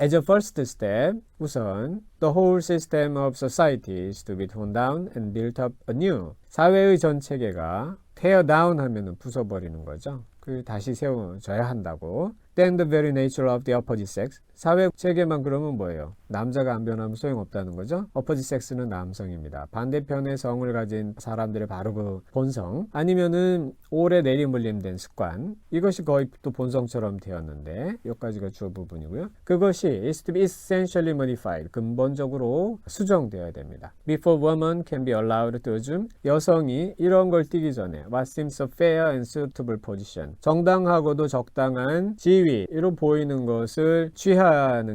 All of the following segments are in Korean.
As a first step, 우선 the whole system of society is to be torn down and built up anew. 사회의 전 체계가 tear down 하면은 부숴버리는 거죠. 그 다시 세워져야 한다고. Then the very nature of the opposite sex. 사회 체계만 그러면 뭐예요? 남자가 안 변하면 소용없다는 거죠. opposite sex는 남성입니다. 반대편의 성을 가진 사람들의 바로 그 본성, 아니면은 오래 내리물림된 습관, 이것이 거의 또 본성처럼 되었는데 여기까지가 주어 부분이고요. 그것이 is to be essentially modified. 근본적으로 수정되어야 됩니다. Before woman can be allowed to assume. 여성이 이런 걸 띄기 전에 what seems a fair and suitable position. 정당하고도 적당한 지위로 보이는 것을 취하는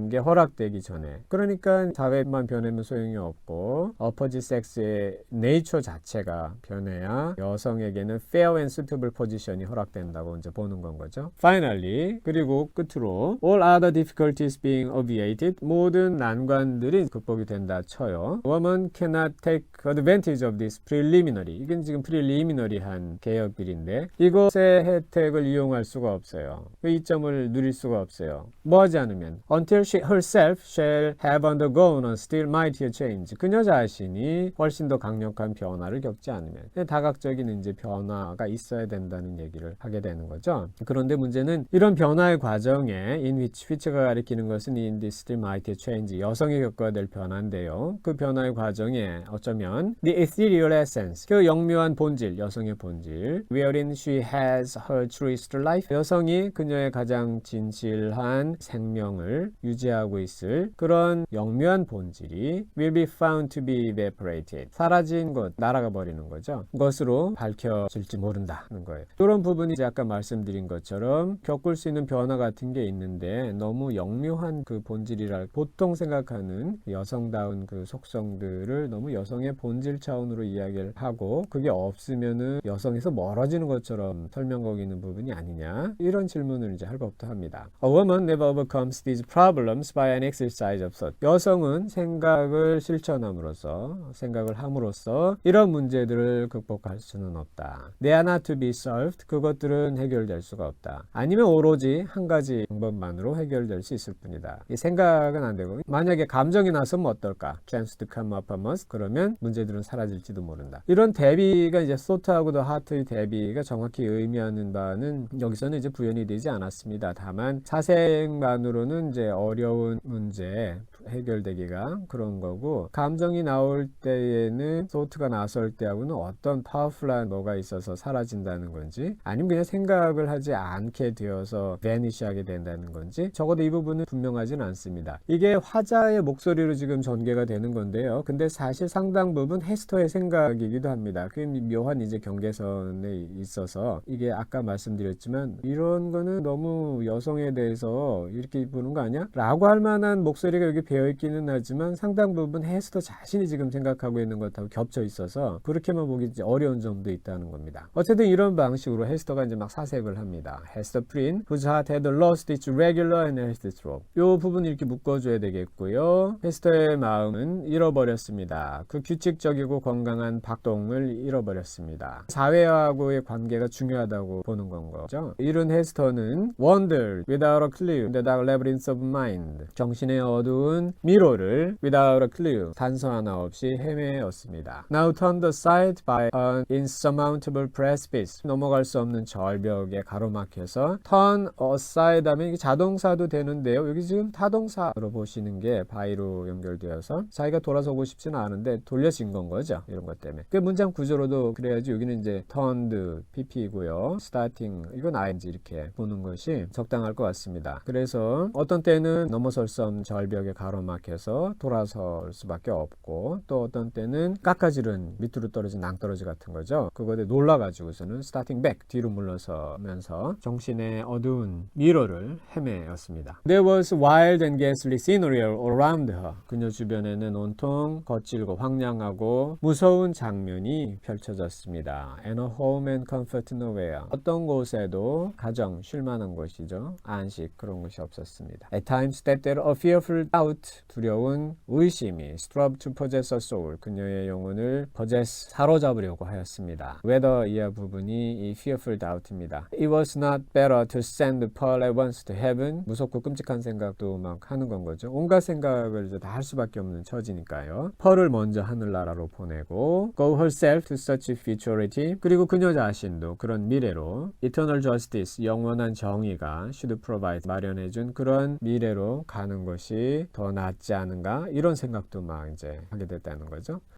게 허락되기 전에. 그러니까 사회만 변하면 소용이 없고 opposite sex의 네이처 자체가 변해야 여성에게는 fair and suitable position이 허락된다고 이제 보는 건 거죠. Finally, 그리고 끝으로 all other difficulties being obviated. 모든 난관들이 극복이 된다 쳐요. Woman cannot take advantage of this preliminary. 이건 지금 preliminary한 개혁들인데 이것의 혜택을 이용할 수가 없어요. 그 이점을 누릴 수가 없어요. 뭐 하지 않으면 until she herself shall have undergone a still mightier change. 그녀 자신이 훨씬 더 강력한 변화를 겪지 않으면 다각적인 이제 변화가 있어야 된다는 얘기를 하게 되는 거죠. 그런데 문제는 이런 변화의 과정에 in which가 가리키는 것은 in this still mightier change. 여성이 겪어야 될 변화인데요. 그 변화의 과정에 어쩌면 the ethereal essence. 그 영묘한 본질, 여성의 본질 wherein she has her truest life. 여성이 그녀의 가장 진실한 생명을 유지하고 있을 그런 영묘한 본질이 will be found to be evaporated. 사라진 것, 날아가 버리는 거죠. 그것으로 밝혀질지 모른다는 거예요. 이런 부분이 이제 아까 말씀드린 것처럼 겪을 수 있는 변화 같은 게 있는데 너무 영묘한 그 본질이라 보통 생각하는 여성다운 그 속성들을 너무 여성의 본질 차원으로 이야기를 하고 그게 없으면은 여성에서 멀어지는 것처럼 설명하고 있는 부분이 아니냐, 이런 질문을 이제 할 법도 합니다. A woman never overcomes these problems by an exercise of thought. 여성은 생각을 실천함으로써, 생각을 함으로써 이런 문제들을 극복할 수는 없다. They are not to be solved. 그것들은 해결될 수가 없다. 아니면 오로지 한 가지 방법만으로 해결될 수 있을 뿐이다. 이 생각은 안 되고 만약에 감정이 나서면 어떨까? Chance to come upon us. 그러면 문제들은 사라질지도 모른다. 이런 대비가 이제 thought하고 the heart의 대비가 정확히 의미하는 바는 여기서는 이제 구현이 되지 않았습니다. 다만 사색만으로는 이제 어려운 문제 해결되기가 그런 거고, 감정이 나올 때에는 thought가 나설 때하고는 어떤 파워풀한 뭐가 있어서 사라진다는 건지, 아니면 그냥 생각을 하지 않게 되어서 vanish하게 된다는 건지, 적어도 이 부분은 분명하진 않습니다. 이게 화자의 목소리로 지금 전개가 되는 건데요. 근데 사실 상당 부분 헤스터의 생각이기도 합니다. 그 묘한 이제 경계선에 있어서 이게 아까 말씀드렸지만 이런 거는 너무 여성에 대해서 이렇게 보는 거 아니야? 라고 할 만한 목소리가 여기 배어있기는 하지만 상당 부분 헤스터 자신이 지금 생각하고 있는 것하고 겹쳐 있어서 그렇게만 보기 어려운 점도 있다는 겁니다. 어쨌든 이런 방식으로 헤스터가 이제 막 사색을 합니다. 헤스터 프린, whose heart had lost its regular and healthy throb. 요 부분 이렇게 묶어줘야 되겠고요. 헤스터의 마음은 잃어버렸습니다. 그 규칙적이고 건강한 박동을 잃어버렸습니다. 사회하고의 관계가 중요하다고 보는 건 거죠. 이런 헤스터는 wandered without a clue in the dark labyrinth of mind. 정신의 어두운 미로를 without a clue, 단서 하나 없이 헤매었습니다. Now turned aside by an insurmountable precipice. 넘어갈 수 없는 절벽에 가로막혀서 turn aside 하면 이게 자동사도 되는데요. 여기 지금 타동사로 보시는 게 by로 연결되어서 자기가 돌아서고 싶지는 않은데 돌려진 건 거죠. 이런 것 때문에. 그 문장 구조로도 그래야지 여기는 이제 turned pp이고요. starting 이건 ing 이렇게 보는 것이 적당할 것 같습니다. 그래서 어떤 때는 넘어설 수 없는 절벽에 가로막혀서 돌아설 수밖에 없고, 또 어떤 때는 깎아지른 밑으로 떨어진 낭떠러지 같은 거죠. 그거에 놀라가지고서는 starting back, 뒤로 물러서면서 정신의 어두운 미로를 헤매었습니다. There was wild and ghastly scenery all around her. 그녀 주변에는 온통 거칠고 황량하고 무서운 장면이 펼쳐졌습니다. and a home and comfort nowhere. 어떤 곳에도 가정, 쉴만한 곳이죠. 안식, 그런 곳이 없었습니다. At times that there a fearful doubt, 두려운 의심이 strove to possess a soul, 그녀의 영혼을 possess, 사로잡으려고 하였습니다. whether 이하 부분이 이 fearful doubt입니다. It was not better to send Paul at once to heaven. 무섭고 끔찍한 생각도 막 하는 건 거죠. 온갖 생각을 이제 다 할 수밖에 없는 처지니까요. 펄을 먼저 하늘나라로 보내고 go herself to such futurity. 그리고 그녀 자신도 그런 미래로 eternal justice, 영원한 정의가 should provide, 마련해준 그런 미래로 가는 것이 더 낫지 않은가, 이런 생각도 막 이제 하게 됐다는 거죠.